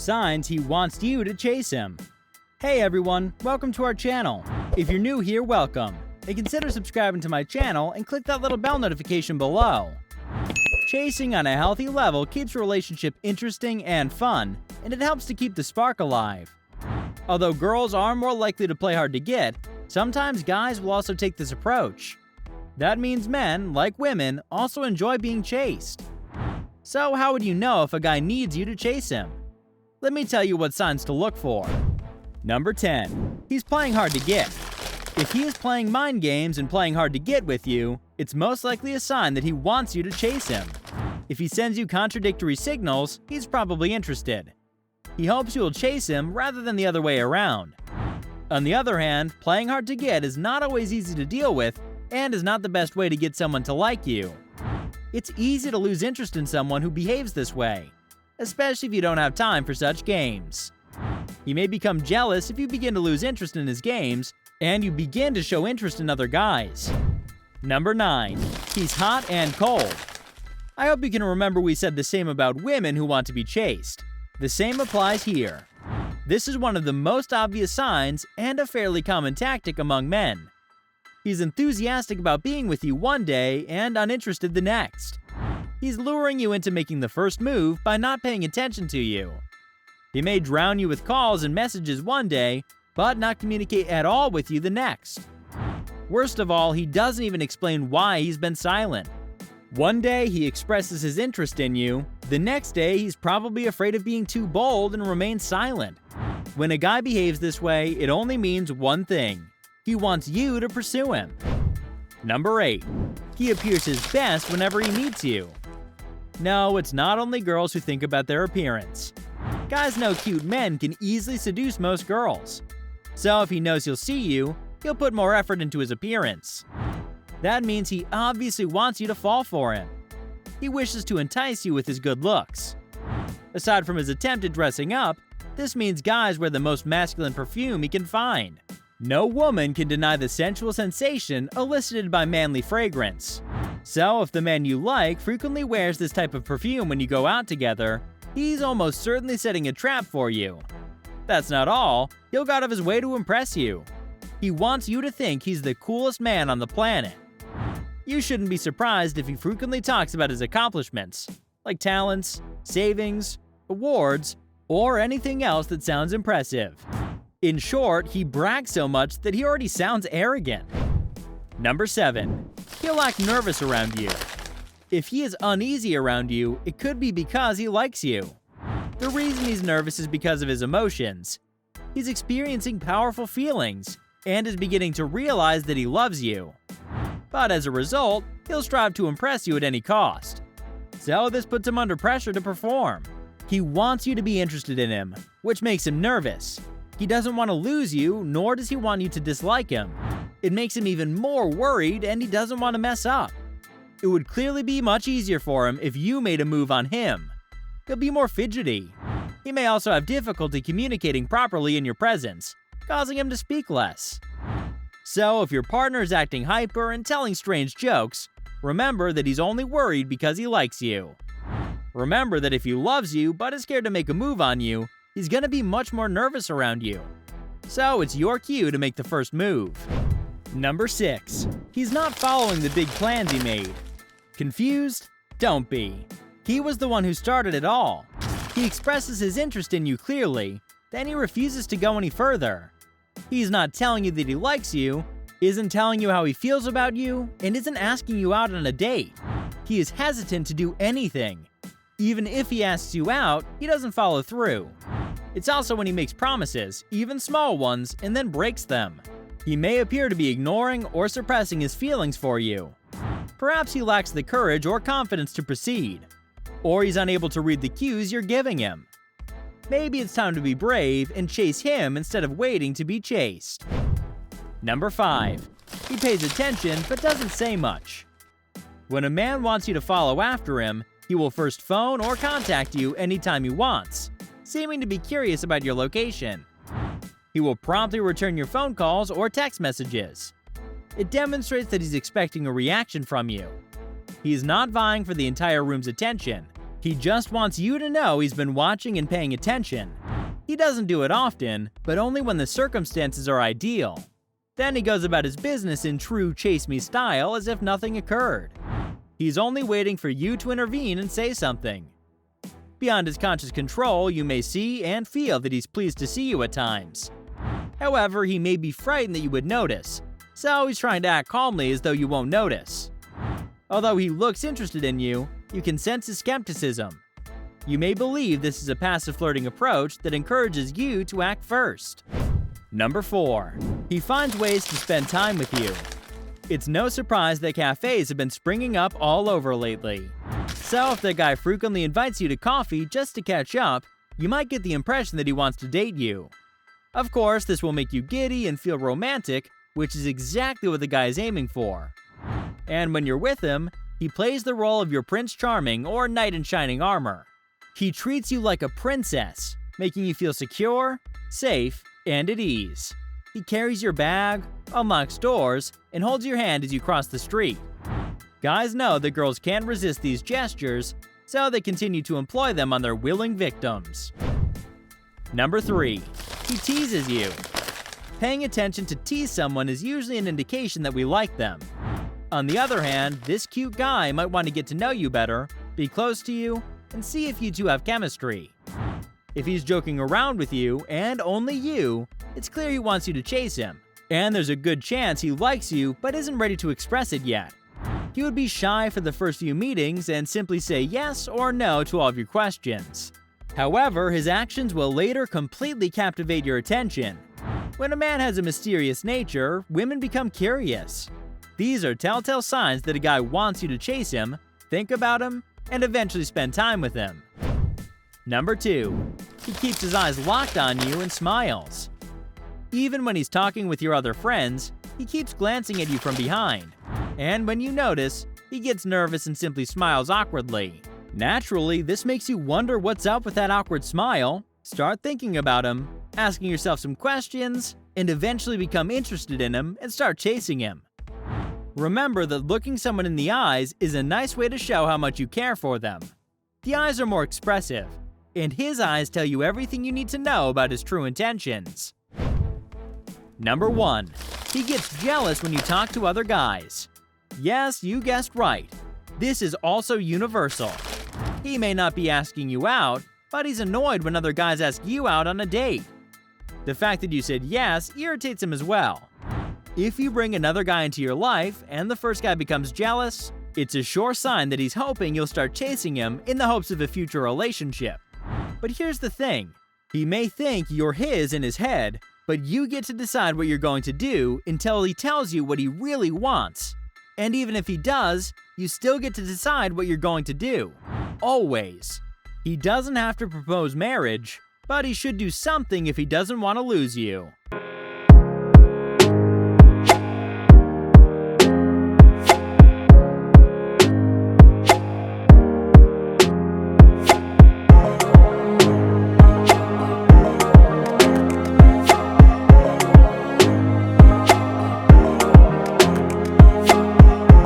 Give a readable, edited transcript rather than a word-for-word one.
Signs he wants you to chase him. Hey everyone, welcome to our channel. If you're new here, welcome. And consider subscribing to my channel and click that little bell notification below. Chasing on a healthy level keeps a relationship interesting and fun, and it helps to keep the spark alive. Although girls are more likely to play hard to get, sometimes guys will also take this approach. That means men, like women, also enjoy being chased. So how would you know if a guy needs you to chase him? Let me tell you what signs to look for. Number 10. He's playing hard to get. If he is playing mind games and playing hard to get with you, it's most likely a sign that he wants you to chase him. If he sends you contradictory signals, he's probably interested. He hopes you will chase him rather than the other way around. On the other hand, playing hard to get is not always easy to deal with and is not the best way to get someone to like you. It's easy to lose interest in someone who behaves this way, especially if you don't have time for such games. He may become jealous if you begin to lose interest in his games and you begin to show interest in other guys. Number 9. He's hot and cold. I hope you can remember we said the same about women who want to be chased. The same applies here. This is one of the most obvious signs and a fairly common tactic among men. He's enthusiastic about being with you one day and uninterested the next. He's luring you into making the first move by not paying attention to you. He may drown you with calls and messages one day, but not communicate at all with you the next. Worst of all, he doesn't even explain why he's been silent. One day he expresses his interest in you, the next day he's probably afraid of being too bold and remains silent. When a guy behaves this way, it only means one thing. He wants you to pursue him. Number 8. He appears his best whenever he meets you. No, it's not only girls who think about their appearance. Guys know cute men can easily seduce most girls. So if he knows he'll see you, he'll put more effort into his appearance. That means he obviously wants you to fall for him. He wishes to entice you with his good looks. Aside from his attempt at dressing up, this means guys wear the most masculine perfume he can find. No woman can deny the sensual sensation elicited by manly fragrance. So if the man you like frequently wears this type of perfume when you go out together, he's almost certainly setting a trap for you. That's not all, he'll go out of his way to impress you. He wants you to think he's the coolest man on the planet. You shouldn't be surprised if he frequently talks about his accomplishments, like talents, savings, awards, or anything else that sounds impressive. In short, he brags so much that he already sounds arrogant. Number 7. He'll act nervous around you. If he is uneasy around you, it could be because he likes you. The reason he's nervous is because of his emotions. He's experiencing powerful feelings and is beginning to realize that he loves you. But as a result, he'll strive to impress you at any cost. So this puts him under pressure to perform. He wants you to be interested in him, which makes him nervous. He doesn't want to lose you, nor does he want you to dislike him. It makes him even more worried, and he doesn't want to mess up. It would clearly be much easier for him if you made a move on him. He'll be more fidgety. He may also have difficulty communicating properly in your presence, causing him to speak less. So if your partner is acting hyper and telling strange jokes, remember that he's only worried because he likes you. Remember that if he loves you but is scared to make a move on you, he's gonna be much more nervous around you. So it's your cue to make the first move. Number 6. He's not following the big plans he made. Confused? Don't be. He was the one who started it all. He expresses his interest in you clearly, then he refuses to go any further. He's not telling you that he likes you, isn't telling you how he feels about you, and isn't asking you out on a date. He is hesitant to do anything. Even if he asks you out, he doesn't follow through. It's also when he makes promises, even small ones, and then breaks them. He may appear to be ignoring or suppressing his feelings for you. Perhaps he lacks the courage or confidence to proceed, or he's unable to read the cues you're giving him. Maybe it's time to be brave and chase him instead of waiting to be chased. Number 5. He pays attention but doesn't say much. When a man wants you to follow after him, he will first phone or contact you anytime he wants, seeming to be curious about your location. He will promptly return your phone calls or text messages. It demonstrates that he's expecting a reaction from you. He is not vying for the entire room's attention. He just wants you to know he's been watching and paying attention. He doesn't do it often, but only when the circumstances are ideal. Then he goes about his business in true chase me style as if nothing occurred. He's only waiting for you to intervene and say something. Beyond his conscious control, you may see and feel that he's pleased to see you at times. However, he may be frightened that you would notice, so he's trying to act calmly as though you won't notice. Although he looks interested in you, you can sense his skepticism. You may believe this is a passive flirting approach that encourages you to act first. Number 4. He finds ways to spend time with you. It's no surprise that cafes have been springing up all over lately. So if the guy frequently invites you to coffee just to catch up, you might get the impression that he wants to date you. Of course, this will make you giddy and feel romantic, which is exactly what the guy is aiming for. And when you're with him, he plays the role of your Prince Charming or knight in shining armor. He treats you like a princess, making you feel secure, safe, and at ease. He carries your bag, unlocks doors, and holds your hand as you cross the street. Guys know that girls can't resist these gestures, so they continue to employ them on their willing victims. Number 3. He teases you. Paying attention to tease someone is usually an indication that we like them. On the other hand, this cute guy might want to get to know you better, be close to you, and see if you two have chemistry. If he's joking around with you, and only you, it's clear he wants you to chase him. And there's a good chance he likes you but isn't ready to express it yet. He would be shy for the first few meetings and simply say yes or no to all of your questions. However, his actions will later completely captivate your attention. When a man has a mysterious nature, women become curious. These are telltale signs that a guy wants you to chase him, think about him, and eventually spend time with him. Number 2. He keeps his eyes locked on you and smiles. Even when he's talking with your other friends, he keeps glancing at you from behind. And when you notice, he gets nervous and simply smiles awkwardly. Naturally, this makes you wonder what's up with that awkward smile, start thinking about him, asking yourself some questions, and eventually become interested in him and start chasing him. Remember that looking someone in the eyes is a nice way to show how much you care for them. The eyes are more expressive, and his eyes tell you everything you need to know about his true intentions. Number 1. He gets jealous when you talk to other guys. Yes, you guessed right. This is also universal. He may not be asking you out, but he's annoyed when other guys ask you out on a date. The fact that you said yes irritates him as well. If you bring another guy into your life and the first guy becomes jealous, it's a sure sign that he's hoping you'll start chasing him in the hopes of a future relationship. But here's the thing. He may think you're his in his head, but you get to decide what you're going to do until he tells you what he really wants. And even if he does, you still get to decide what you're going to do. Always. He doesn't have to propose marriage, but he should do something if he doesn't want to lose you.